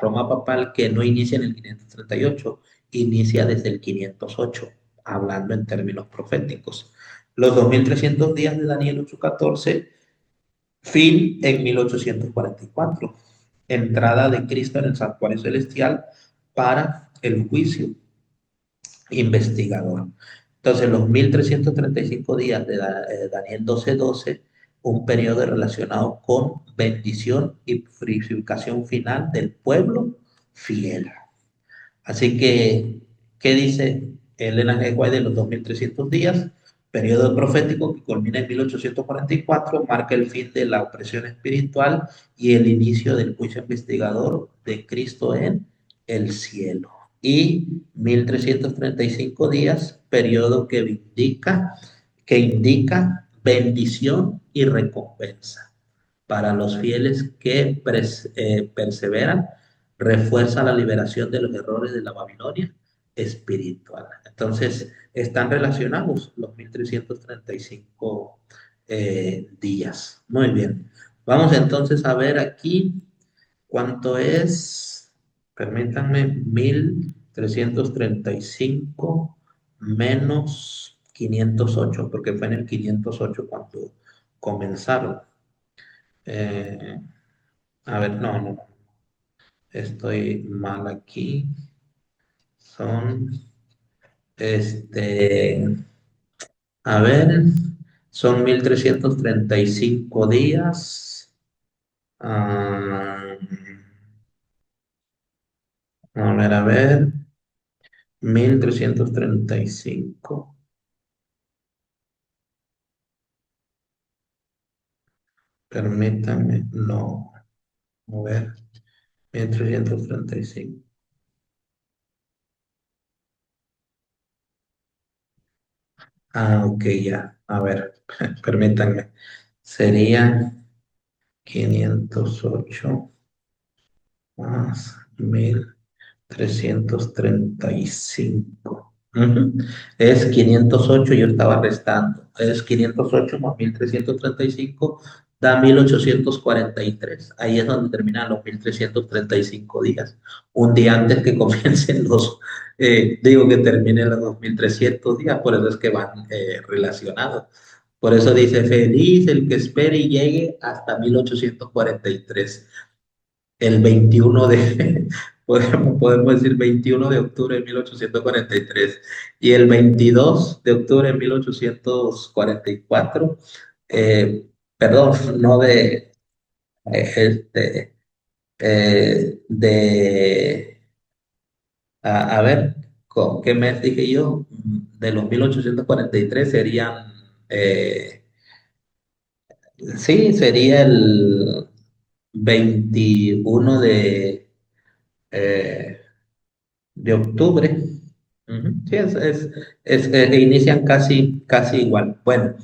Roma papal que no inicia en el 538, inicia desde el 508, hablando en términos proféticos. Los 2300 días de Daniel 8:14, fin en 1844, entrada de Cristo en el santuario celestial para el juicio investigador. Entonces, los 1335 días de Daniel 12:12, un periodo relacionado con bendición y purificación final del pueblo fiel. Así que, ¿qué dice Elena G. White de los 2300 días? Periodo profético que culmina en 1844, marca el fin de la opresión espiritual y el inicio del juicio investigador de Cristo en el cielo. Y 1335 días, periodo que indica bendición y recompensa para los fieles que perseveran, refuerza la liberación de los errores de la Babilonia espiritual. Entonces, están relacionados los 1335 días. Muy bien. Vamos entonces a ver aquí cuánto es, permítanme, 1335 menos 508, porque fue en el 508 cuando comenzaron. Eh, a ver, no, no, estoy mal aquí. Son, este, a ver, son 1335 días. Ah, a ver, 1335. Permítame, no, a ver, 1335. Ok, ya, a ver, permítanme. Sería 508 más 1335. Ujú. Es 508, yo estaba restando. Es 508 más 1335 da 1843. Ahí es donde terminan los 1335 días. Un día antes que comiencen digo que terminen los 2300 días, por eso es que van relacionados. Por eso dice, feliz el que espere y llegue hasta 1843, el 21 de, podemos decir 21 de octubre de 1843 y el 22 de octubre de 1844, perdón, no este, de, a ver, ¿Qué mes dije yo? De los 1843 serían, sí, sería el 21 eh, de octubre. Ujú. Sí, inician casi igual. Bueno,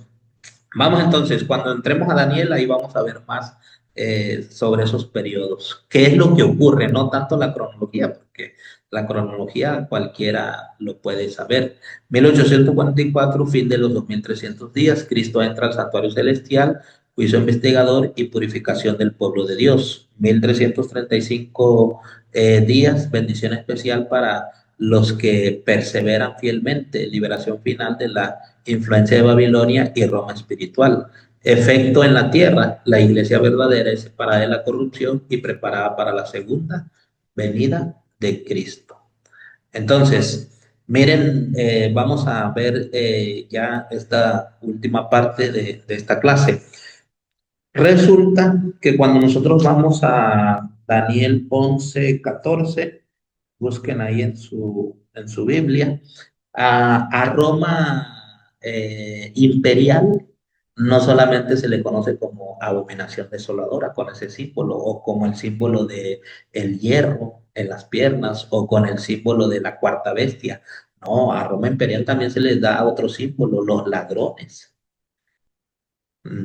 vamos entonces, cuando entremos a Daniel, ahí vamos a ver más sobre esos periodos. ¿Qué es lo que ocurre? No tanto la cronología, porque la cronología cualquiera lo puede saber. 1844, fin de los 2300 días, Cristo entra al santuario celestial, juicio investigador y purificación del pueblo de Dios. 1335 días, bendición especial para los que perseveran fielmente, liberación final de la influencia de Babilonia y Roma espiritual. Efecto en la tierra, la iglesia verdadera es separada de la corrupción y preparada para la segunda venida de Cristo. Entonces, miren, vamos a ver ya esta última parte de esta clase. Resulta que cuando nosotros vamos a Daniel 11:14, busquen ahí en su Biblia, a Roma imperial no solamente se le conoce como abominación desoladora con ese símbolo o como el símbolo de el hierro en las piernas o con el símbolo de la cuarta bestia. No, a Roma imperial también se les da otro símbolo, los ladrones.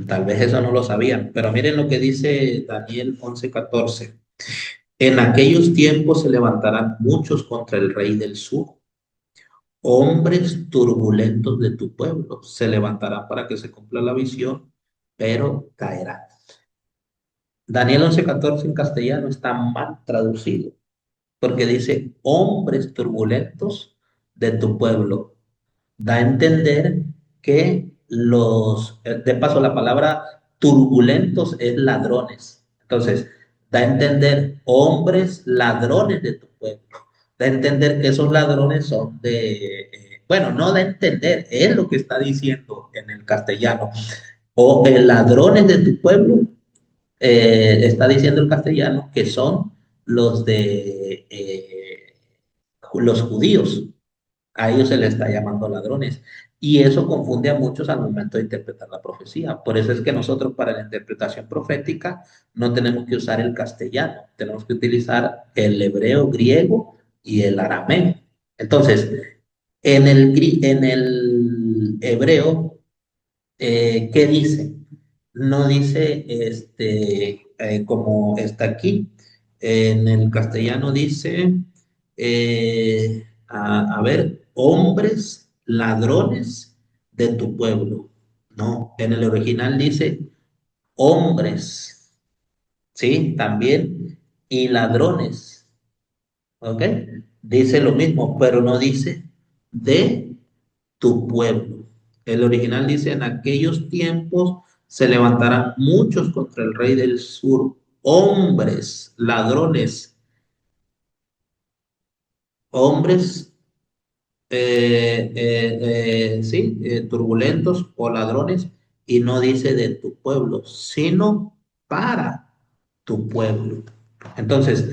Tal vez eso no lo sabían, pero miren lo que dice Daniel 11:14. En aquellos tiempos se levantarán muchos contra el rey del sur, hombres turbulentos de tu pueblo. Se levantarán para que se cumpla la visión, pero caerán. Daniel 11:14 en castellano está mal traducido, porque dice hombres turbulentos de tu pueblo. Da a entender que de paso, la palabra turbulentos es ladrones. Entonces, da a entender hombres ladrones de tu pueblo. Da a entender que esos ladrones son bueno, no da a entender, es lo que está diciendo en el castellano. O ladrones de tu pueblo, está diciendo el castellano que son los de los judíos. A ellos se les está llamando ladrones. Y eso confunde a muchos al momento de interpretar la profecía. Por eso es que nosotros para la interpretación profética no tenemos que usar el castellano, tenemos que utilizar el hebreo, griego y el arameo. Entonces, en el hebreo, ¿qué dice? No dice como está aquí. En el castellano dice, a ver, hombres ladrones de tu pueblo. No, en el original dice hombres, ¿sí? También, y ladrones, ¿ok? Dice lo mismo, pero no dice de tu pueblo. El original dice, en aquellos tiempos se levantarán muchos contra el rey del sur, hombres, ladrones, hombres, sí, turbulentos o ladrones, y no dice de tu pueblo, sino para tu pueblo. Entonces,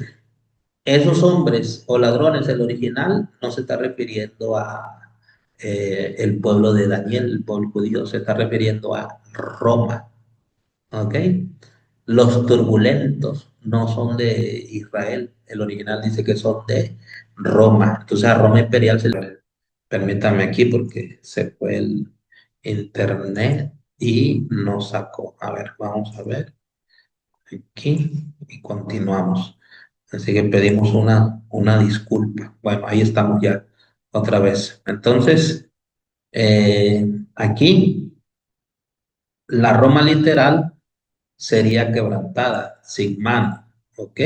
esos hombres o ladrones, el original no se está refiriendo a el pueblo de Daniel, el pueblo judío, se está refiriendo a Roma, ¿ok? Los turbulentos no son de Israel, el original dice que son de Roma. Entonces a Roma imperial se le... Permítame aquí porque se fue el internet y nos sacó. A ver, vamos a ver aquí y continuamos. Así que pedimos una disculpa. Bueno, ahí estamos ya otra vez. Entonces, aquí la Roma literal sería quebrantada, sin mano, ¿ok?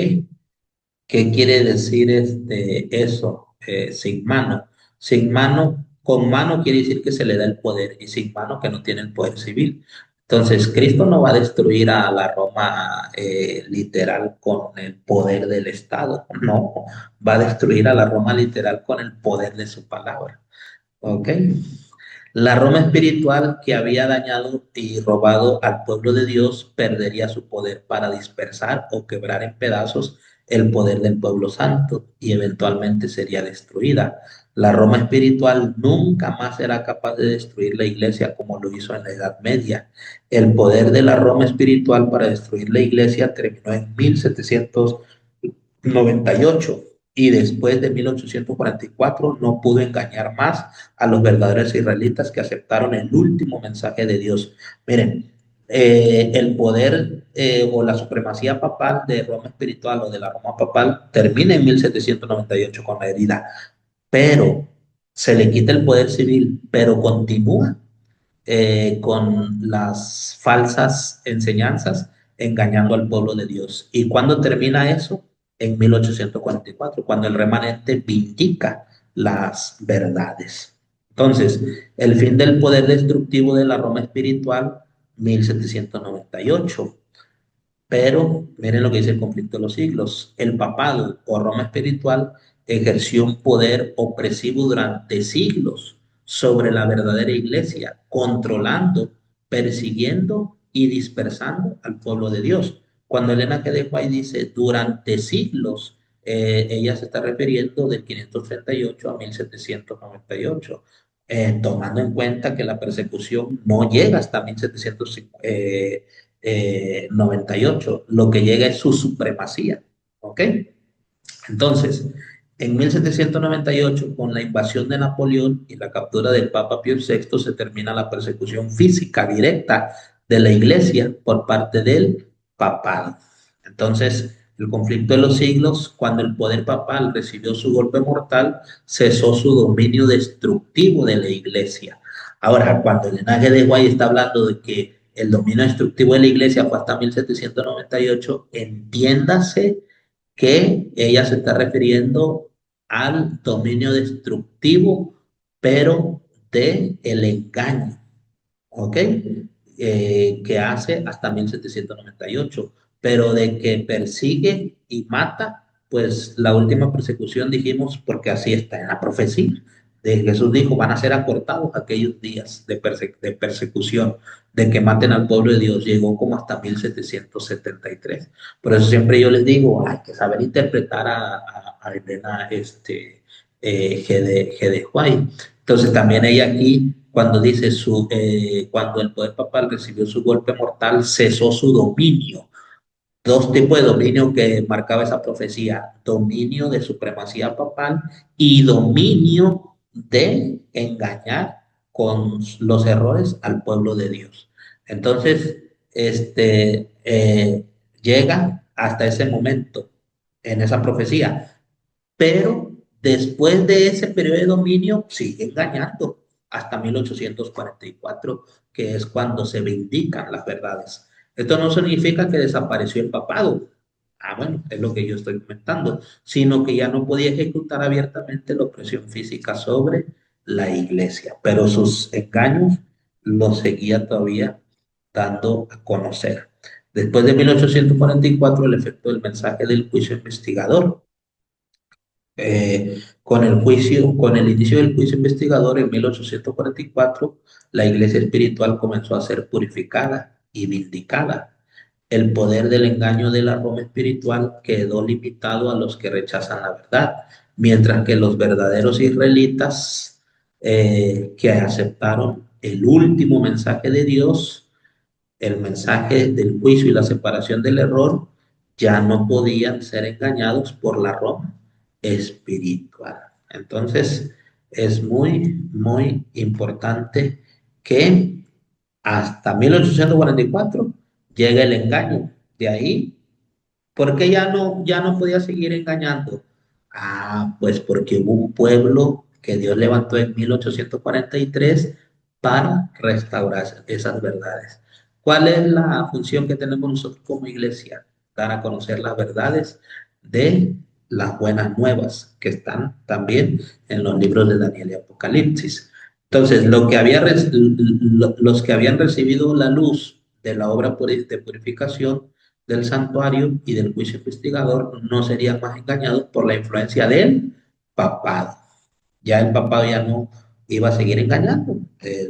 ¿Qué quiere decir eso, sin mano? Sin mano, con mano quiere decir que se le da el poder y sin mano que no tiene el poder civil. Entonces, Cristo no va a destruir a la Roma literal con el poder del Estado, no, va a destruir a la Roma literal con el poder de su palabra. ¿Ok? La Roma espiritual que había dañado y robado al pueblo de Dios perdería su poder para dispersar o quebrar en pedazos el poder del pueblo santo y eventualmente sería destruida. La Roma espiritual nunca más será capaz de destruir la iglesia como lo hizo en la Edad Media. El poder de la Roma espiritual para destruir la iglesia terminó en 1798 y después de 1844 no pudo engañar más a los verdaderos israelitas que aceptaron el último mensaje de Dios. Miren, el poder o la supremacía papal de Roma espiritual o de la Roma papal termina en 1798 con la herida, pero se le quita el poder civil, pero continúa con las falsas enseñanzas, engañando al pueblo de Dios. ¿Y cuándo termina eso? En 1844, cuando el remanente vindica las verdades. Entonces, el fin del poder destructivo de la Roma espiritual, 1798. Pero miren lo que dice el conflicto de los siglos. El papado o Roma espiritual ejerció un poder opresivo durante siglos sobre la verdadera iglesia, controlando, persiguiendo y dispersando al pueblo de Dios. Cuando Elena G. de White dice durante siglos, ella se está refiriendo del 538 a 1798, tomando en cuenta que la persecución no llega hasta 1798, lo que llega es su supremacía, ¿ok? Entonces, en 1798, con la invasión de Napoleón y la captura del Papa Pío VI, se termina la persecución física directa de la Iglesia por parte del papado. Entonces, el conflicto de los siglos, cuando el poder papal recibió su golpe mortal, cesó su dominio destructivo de la Iglesia. Ahora, cuando el linaje de Guay está hablando de que el dominio destructivo de la Iglesia fue hasta 1798, entiéndase que ella se está refiriendo al dominio destructivo, pero de el engaño, ¿ok? Que hace hasta 1798, pero de que persigue y mata, pues la última persecución dijimos, porque así está en la profecía. De Jesús dijo, van a ser acortados aquellos días de persecución, de que maten al pueblo de Dios. Llegó como hasta 1773. Por eso siempre yo les digo, hay que saber interpretar a Elena G. de White. Entonces también ella aquí, cuando dice cuando el poder papal recibió su golpe mortal, cesó su dominio. Dos tipos de dominio que marcaba esa profecía: dominio de supremacía papal y dominio de engañar con los errores al pueblo de Dios. Entonces, llega hasta ese momento en esa profecía, pero después de ese periodo de dominio sigue engañando hasta 1844, que es cuando se vindican las verdades. Esto no significa que desapareció el papado. Ah, bueno, es lo que yo estoy comentando, sino que ya no podía ejecutar abiertamente la opresión física sobre la iglesia, pero sus engaños los seguía todavía dando a conocer. Después de 1844, el efecto del mensaje del juicio investigador, con el juicio, con el inicio del juicio investigador en 1844, la iglesia espiritual comenzó a ser purificada y vindicada. El poder del engaño de la Roma espiritual quedó limitado a los que rechazan la verdad, mientras que los verdaderos israelitas que aceptaron el último mensaje de Dios, el mensaje del juicio y la separación del error, ya no podían ser engañados por la Roma espiritual. Entonces, es muy importante que hasta 1844 llega el engaño. De ahí, ¿por qué ya no podía seguir engañando? Ah, pues porque hubo un pueblo que Dios levantó en 1843 para restaurar esas verdades. ¿Cuál es la función que tenemos nosotros como iglesia? Dar a conocer las verdades de las buenas nuevas que están también en los libros de Daniel y Apocalipsis. Entonces, los que habían recibido la luz de la obra de purificación del santuario y del juicio investigador no serían más engañados por la influencia del papado. Ya el papado ya no iba a seguir engañando,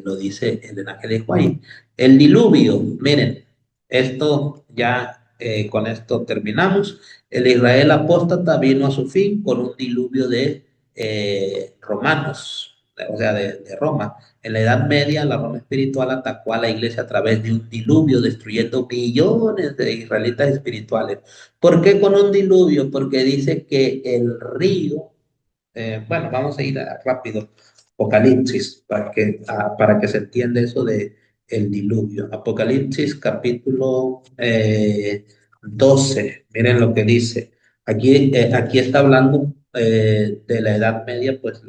lo dice el linaje de Juárez. El diluvio, miren, esto ya con esto terminamos. El Israel apóstata vino a su fin con un diluvio de romanos, o sea, de Roma. En la Edad Media, la Roma espiritual atacó a la iglesia a través de un diluvio, destruyendo millones de israelitas espirituales. ¿Por qué con un diluvio? Porque dice que el río, bueno, vamos a ir rápido. Apocalipsis, para que se entienda eso de el diluvio. Apocalipsis capítulo 12, miren lo que dice. Aquí está hablando de la Edad Media, pues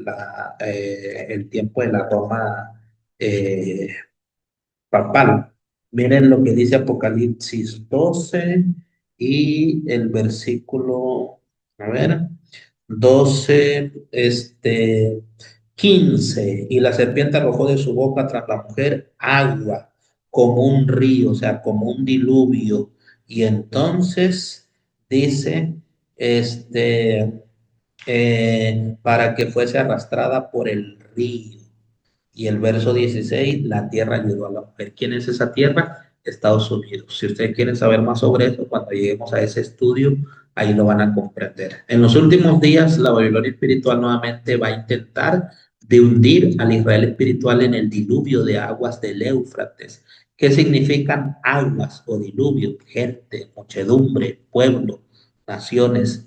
el tiempo de la Roma eh, papal. Miren lo que dice Apocalipsis 12 y el versículo, a ver, 12 15. Y la serpiente arrojó de su boca tras la mujer agua como un río, o sea, como un diluvio. Y entonces dice, este, para que fuese arrastrada por el río. Y el verso 16, la tierra ayudó a la mujer. ¿Quién es esa tierra? Estados Unidos. Si ustedes quieren saber más sobre eso, cuando lleguemos a ese estudio, ahí lo van a comprender. En los últimos días, la Babilonia espiritual nuevamente va a intentar de hundir al Israel espiritual en el diluvio de aguas del Éufrates. ¿Qué significan aguas o diluvio? Gente, muchedumbre, pueblo, naciones.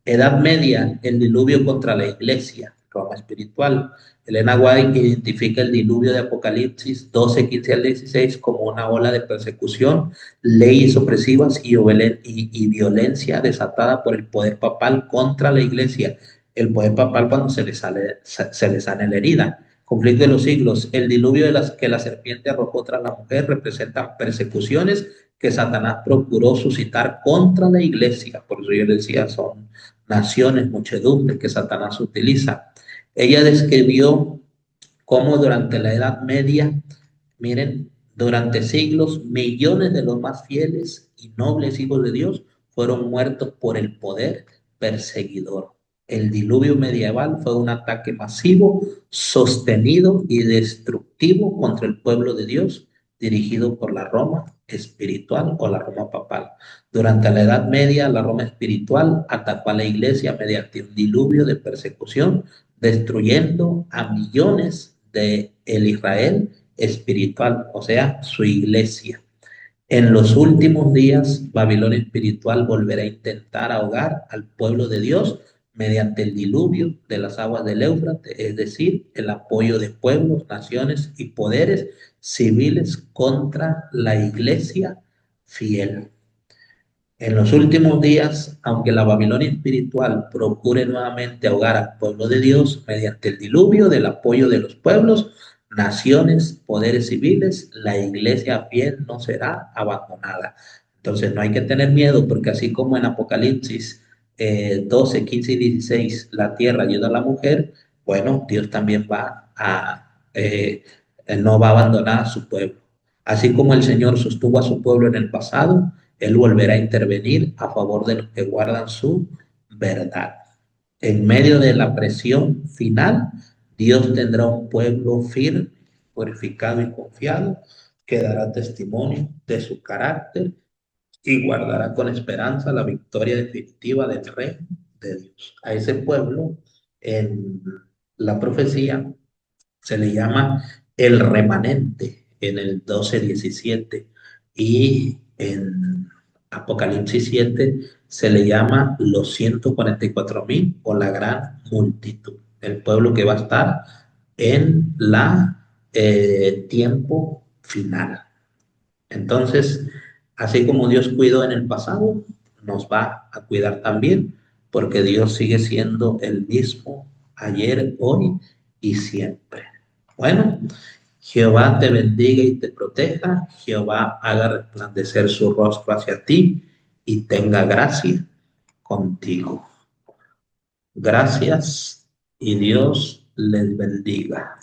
Edad Media, el diluvio contra la iglesia, Roma espiritual. Elena White identifica el diluvio de Apocalipsis 12, 15 al 16 como una ola de persecución, leyes opresivas y violencia desatada por el poder papal contra la iglesia. El poder papal cuando se le sale la herida. Conflicto de los siglos. El diluvio de las que la serpiente arrojó tras la mujer representa persecuciones que Satanás procuró suscitar contra la iglesia. Por eso yo decía, son naciones, muchedumbres que Satanás utiliza. Ella describió cómo durante la Edad Media, miren, durante siglos, millones de los más fieles y nobles hijos de Dios fueron muertos por el poder perseguidor. El diluvio medieval fue un ataque masivo, sostenido y destructivo contra el pueblo de Dios, dirigido por la Roma espiritual o la Roma papal. Durante la Edad Media, la Roma espiritual atacó a la iglesia mediante un diluvio de persecución, destruyendo a millones de el Israel espiritual, o sea, su iglesia. En los últimos días, Babilonia espiritual volverá a intentar ahogar al pueblo de Dios mediante el diluvio de las aguas del Éufrates, es decir, el apoyo de pueblos, naciones y poderes civiles contra la iglesia fiel. En los últimos días, aunque la Babilonia espiritual procure nuevamente ahogar al pueblo de Dios mediante el diluvio del apoyo de los pueblos, naciones, poderes civiles, la iglesia fiel no será abandonada. Entonces no hay que tener miedo porque así como en Apocalipsis 12, 15 y 16 la tierra ayuda a la mujer, bueno, Dios también no va a abandonar a su pueblo. Así como el Señor sostuvo a su pueblo en el pasado, él volverá a intervenir a favor de los que guardan su verdad. En medio de la presión final, Dios tendrá un pueblo firme, purificado y confiado, que dará testimonio de su carácter y guardará con esperanza la victoria definitiva del reino de Dios. A ese pueblo, en la profecía, se le llama el remanente en el 12:17 y en Apocalipsis 7 se le llama los 144,000 o la gran multitud, el pueblo que va a estar en la tiempo final. Entonces, así como Dios cuidó en el pasado, nos va a cuidar también, porque Dios sigue siendo el mismo ayer, hoy y siempre. Bueno, Jehová te bendiga y te proteja, Jehová haga resplandecer su rostro hacia ti y tenga gracia contigo. Gracias y Dios les bendiga.